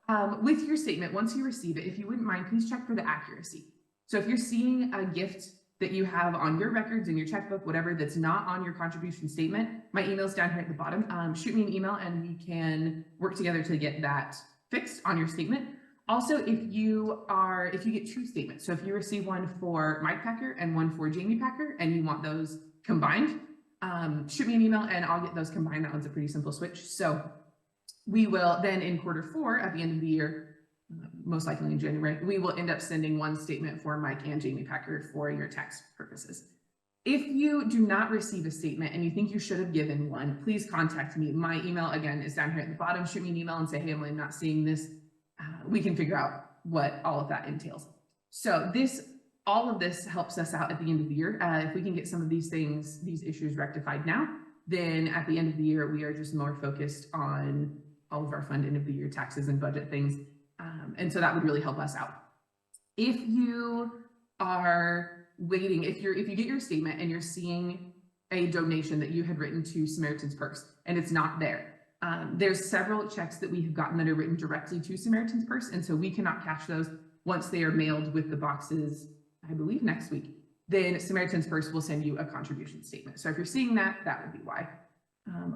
So with your statement, once you receive it, if you wouldn't mind, please check for the accuracy. So if you're seeing a gift that you have on your records, in your checkbook, whatever, that's not on your contribution statement, my email's down here at the bottom. Shoot me an email and we can work together to get that fixed on your statement. Also, if you get 2 statements, so if you receive one for Mike Packer and one for Jamie Packer and you want those combined, shoot me an email and I'll get those combined. That one's a pretty simple switch. So we will then in Q4 at the end of the year, most likely in January, we will end up sending one statement for Mike and Jamie Packer for your tax purposes. If you do not receive a statement and you think you should have given one, please contact me. My email, again, is down here at the bottom. Shoot me an email and say, hey, Emily, I'm not seeing this. We can figure out what all of that entails. So all of this helps us out at the end of the year. If we can get some of these issues rectified now, then at the end of the year, we are just more focused on all of our fun end of the year taxes and budget things. And so that would really help us out. If you are waiting, if you get your statement and you're seeing a donation that you had written to Samaritan's Purse and it's not there, there's several checks that we have gotten that are written directly to Samaritan's Purse. And so we cannot cash those once they are mailed with the boxes, I believe next week. Then Samaritan's Purse will send you a contribution statement. So if you're seeing that, that would be why.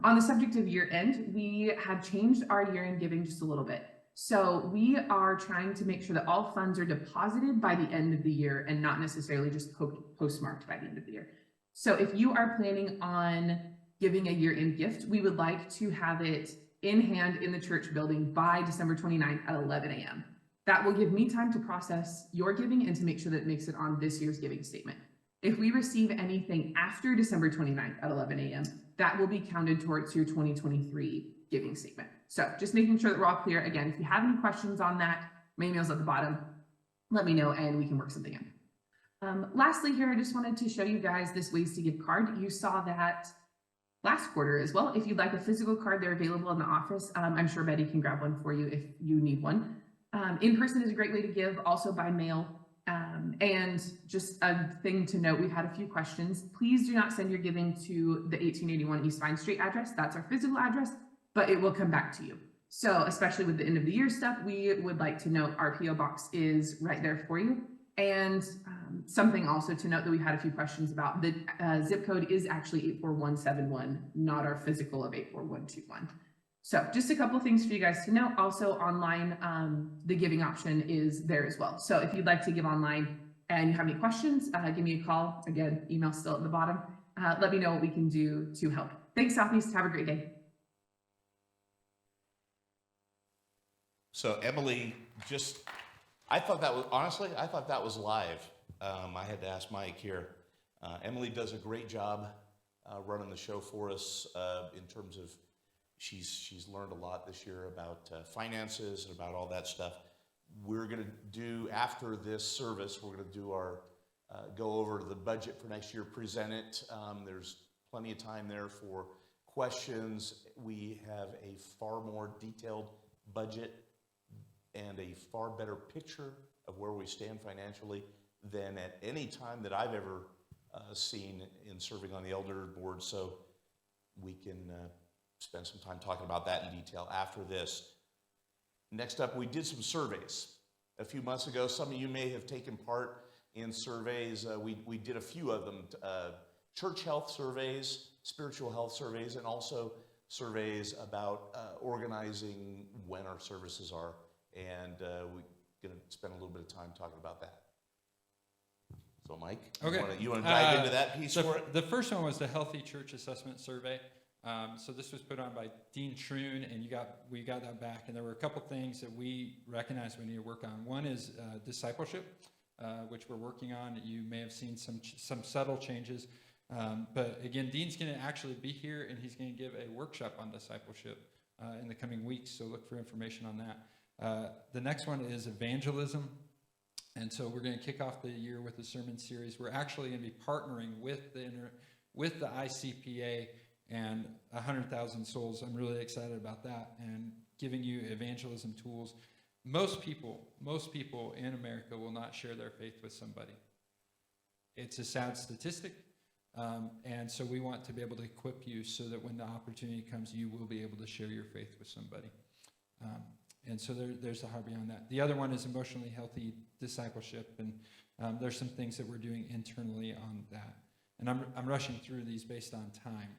On the subject of year end, we have changed our year end giving just a little bit. So we are trying to make sure that all funds are deposited by the end of the year and not necessarily just postmarked by the end of the year. So if you are planning on giving a year-end gift, we would like to have it in hand in the church building by December 29th at 11 a.m. That will give me time to process your giving and to make sure that it makes it on this year's giving statement. If we receive anything after December 29th at 11 a.m., that will be counted towards your 2023 giving statement. So just making sure that we're all clear. Again, if you have any questions on that, my email's at the bottom. Let me know and we can work something in. Lastly here, I just wanted to show you guys this Ways to Give card. You saw that last quarter as well. If you'd like a physical card, they're available in the office. I'm sure Betty can grab one for you if you need one. In person is a great way to give, also by mail. And just a thing to note, we've had a few questions. Please do not send your giving to the 1881 East Vine Street address. That's our physical address, but it will come back to you. So especially with the end of the year stuff, we would like to note our PO box is right there for you. And something also to note that we've had a few questions about, the zip code is actually 84171, not our physical of 84121. So just a couple of things for you guys to know. Also online, the giving option is there as well. So if you'd like to give online and you have any questions, give me a call. Again, email still at the bottom. Let me know what we can do to help. Thanks, Southeast. Have a great day. So Emily just I thought that was, honestly, I thought that was live. I had to ask Mike here. Emily does a great job running the show for us in terms of she's learned a lot this year about finances and about all that stuff. We're going to do, after this service, we're going to do our, go over the budget for next year, present it. There's plenty of time there for questions. We have a far more detailed budget and a far better picture of where we stand financially than at any time that I've ever seen in serving on the elder board. So we can spend some time talking about that in detail after this. Next up, we did some surveys a few months ago. Some of you may have taken part in surveys. We did a few of them, church health surveys, spiritual health surveys, and also surveys about organizing when our services are. And we're going to spend a little bit of time talking about that. So Mike, Okay. you want to dive into that piece for it? The first one was the Healthy Church Assessment Survey. So this was put on by Dean Troon, and we got that back. And there were a couple things that we recognized we need to work on. One is discipleship, which we're working on. You may have seen some subtle changes. But again, Dean's going to actually be here, and he's going to give a workshop on discipleship in the coming weeks. So look for information on that. The next one is evangelism. And so we're going to kick off the year with a sermon series. We're actually going to be partnering with the ICPA and 100,000 Souls. I'm really excited about that, and giving you evangelism tools. Most people in America will not share their faith with somebody. It's a sad statistic, and so we want to be able to equip you so that when the opportunity comes, you will be able to share your faith with somebody. And so there's the heart beyond that. The other one is emotionally healthy discipleship, and there's some things that we're doing internally on that. And I'm rushing through these based on time.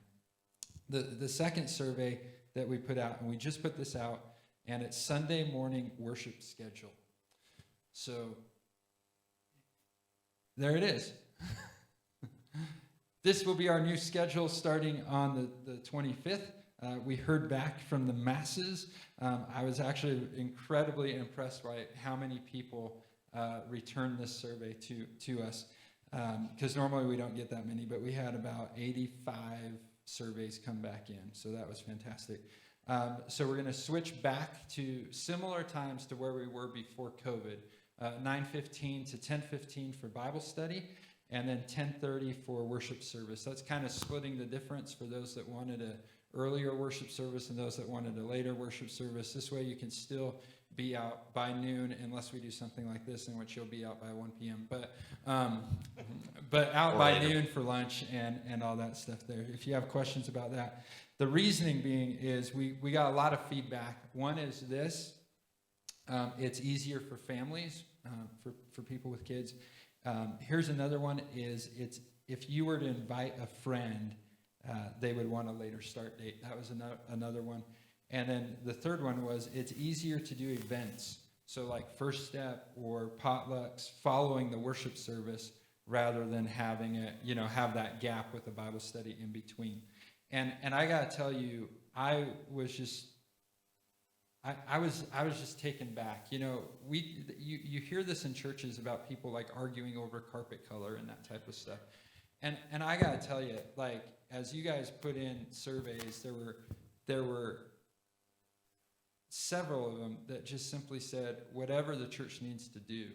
The second survey that we put out, and we just put this out, and it's Sunday morning worship schedule. So there it is. This will be our new schedule starting on the 25th. We heard back from the masses. I was actually incredibly impressed by how many people returned this survey to us, because normally we don't get that many, but we had about 85 surveys come back in, so that was fantastic. So we're going to switch back to similar times to where we were before COVID, 9:15 to 10:15 for Bible study, and then 10:30 for worship service. That's kind of splitting the difference for those that wanted a earlier worship service and those that wanted a later worship service. This way you can still be out by noon, unless we do something like this, in which you'll be out by 1 p.m. But out by noon for lunch and all that stuff there. If you have questions about that. The reasoning being is we got a lot of feedback. One is this. It's easier for families, for people with kids. Here's another one is if you were to invite a friend, they would want a later start date. That was another one. And then the third one was it's easier to do events. So like First Step or potlucks following the worship service rather than having it, have that gap with the Bible study in between. And I gotta tell you, I was just taken back. You hear this in churches about people like arguing over carpet color and that type of stuff. And I gotta tell you, like, as you guys put in surveys, there were several of them that just simply said, whatever the church needs to do,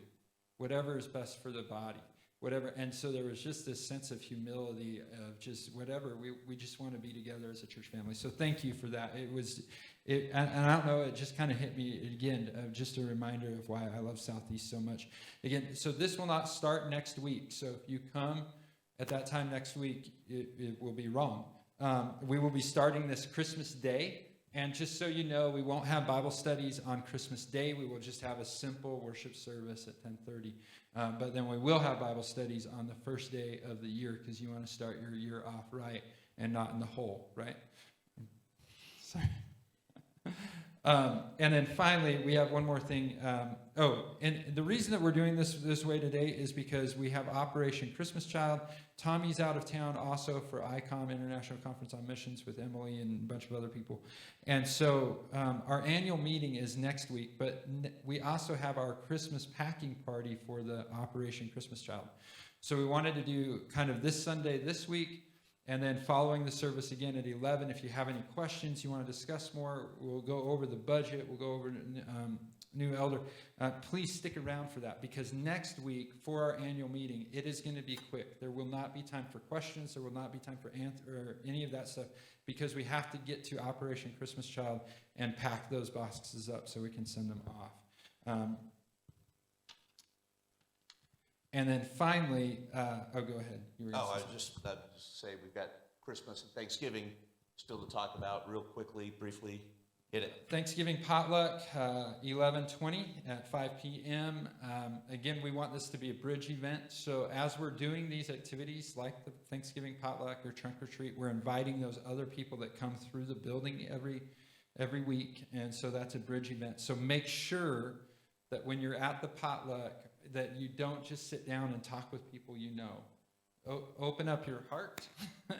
whatever is best for the body, whatever. And so there was just this sense of humility of just whatever. We just want to be together as a church family. So thank you for that. And I don't know, it just kind of hit me again, just a reminder of why I love Southeast so much. Again, so this will not start next week. So if you come at that time next week, it will be wrong. We will be starting this Christmas Day. And just so you know, we won't have Bible studies on Christmas Day. We will just have a simple worship service at 10:30. But then we will have Bible studies on the first day of the year, because you want to start your year off right and not in the hole, right? Sorry. And then finally, we have one more thing. And the reason that we're doing this way today is because we have Operation Christmas Child. Tommy's out of town also for ICOM, International Conference on Missions, with Emily and a bunch of other people. And so our annual meeting is next week, but we also have our Christmas packing party for the Operation Christmas Child. So we wanted to do kind of this Sunday this week, and then following the service again at 11, if you have any questions, you want to discuss more, we'll go over the budget, we'll go over new elder. Please stick around for that, because next week for our annual meeting, it is going to be quick. There will not be time for questions. There will not be time for or any of that stuff, because we have to get to Operation Christmas Child and pack those boxes up so we can send them off. And then finally, go ahead. You were gonna say I'd just say we've got Christmas and Thanksgiving still to talk about real quickly, briefly. Hit it. Thanksgiving potluck, 11/20 at 5 p.m. Again, we want this to be a bridge event. So as we're doing these activities like the Thanksgiving potluck or trunk or treat, we're inviting those other people that come through the building every week. And so that's a bridge event. So make sure that when you're at the potluck, that you don't just sit down and talk with people you know. Open up your heart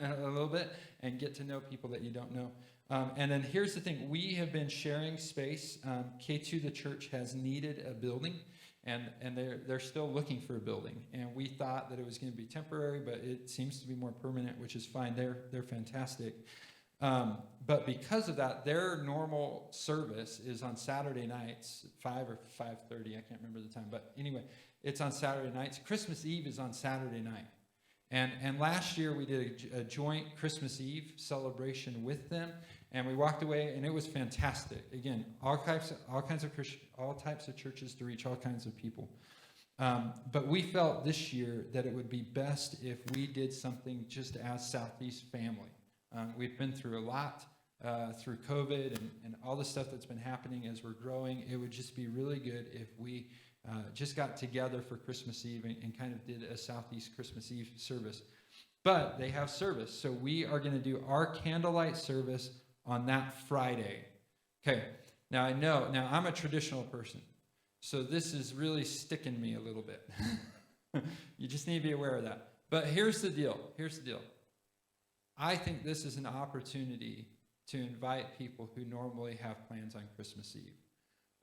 a little bit and get to know people that you don't know. And then here's the thing. We have been sharing space. K2 the church has needed a building, and they're still looking for a building. And we thought that it was going to be temporary, but it seems to be more permanent, which is fine. They're fantastic. But because of that, their normal service is on Saturday nights, 5 or 5:30. I can't remember the time. But anyway, it's on Saturday nights. Christmas Eve is on Saturday night. And last year we did a joint Christmas Eve celebration with them, and we walked away, and it was fantastic. Again, all types of churches to reach all kinds of people. But we felt this year that it would be best if we did something just as Southeast family. We've been through a lot through COVID and all the stuff that's been happening as we're growing. It would just be really good if we just got together for Christmas Eve and kind of did a Southeast Christmas Eve service. But they have service, so we are going to do our candlelight service on that Friday. Okay, now I'm a traditional person, so this is really sticking me a little bit. You just need to be aware of that. But here's the deal. I think this is an opportunity to invite people who normally have plans on Christmas Eve.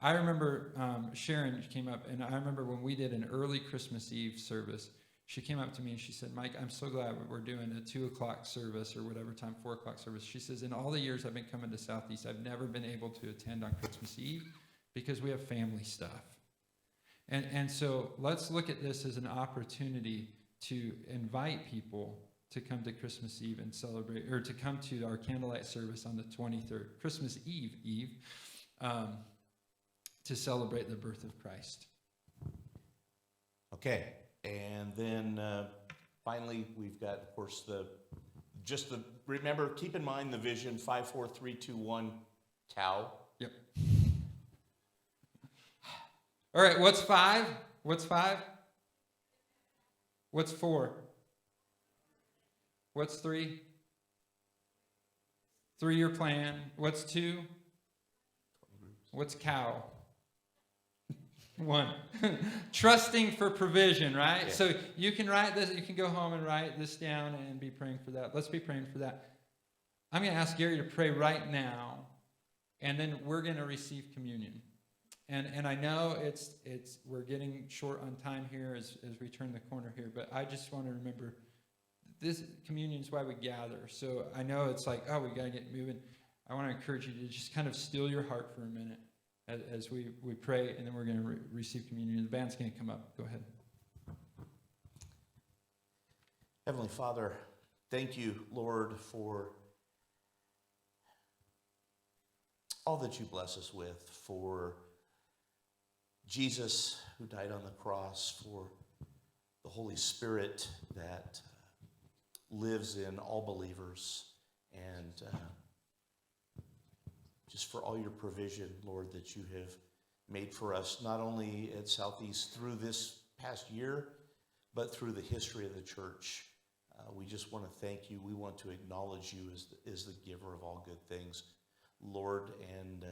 I remember Sharon came up, and I remember when we did an early Christmas Eve service, she came up to me and she said, Mike, I'm so glad we're doing a 2 o'clock service or whatever time, 4 o'clock service. She says, in all the years I've been coming to Southeast, I've never been able to attend on Christmas Eve because we have family stuff. And so let's look at this as an opportunity to invite people to come to Christmas Eve and celebrate, or to come to our candlelight service on the 23rd, Christmas Eve, to celebrate the birth of Christ. Okay, and then finally, we've got, of course, remember, keep in mind the vision, 5, 4, 3, 2, 1, cow. Yep. All right, what's 5? What's 5? What's 4? What's 3? 3-year plan. What's 2? What's cow? 1. Trusting for provision, right? Yeah. So you can write this, you can go home and write this down and be praying for that. Let's be praying for that. I'm going to ask Gary to pray right now, and then we're going to receive communion. And I know we're getting short on time here as we turn the corner here, but I just want to remember this communion is why we gather. So I know it's like, oh, we got to get moving. I want to encourage you to just kind of still your heart for a minute as we pray, and then we're going to receive communion. The band's going to come up. Go ahead. Heavenly Father, thank you, Lord, for all that you bless us with, for Jesus who died on the cross, for the Holy Spirit that lives in all believers, and just for all your provision, Lord, that you have made for us, not only at Southeast through this past year, but through the history of the church. We just want to thank you. We want to acknowledge you as the giver of all good things, Lord, and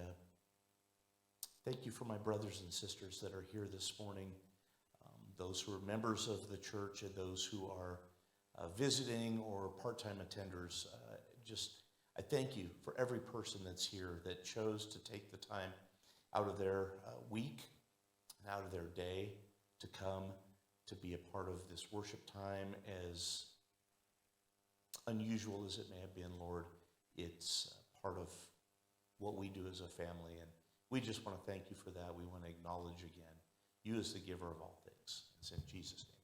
Thank you for my brothers and sisters that are here this morning, those who are members of the church and those who are visiting or part-time attenders. I thank you for every person that's here that chose to take the time out of their week and out of their day to come to be a part of this worship time. As unusual as it may have been, Lord, it's part of what we do as a family, and we just want to thank you for that. We want to acknowledge again you as the giver of all things. It's in Jesus' name.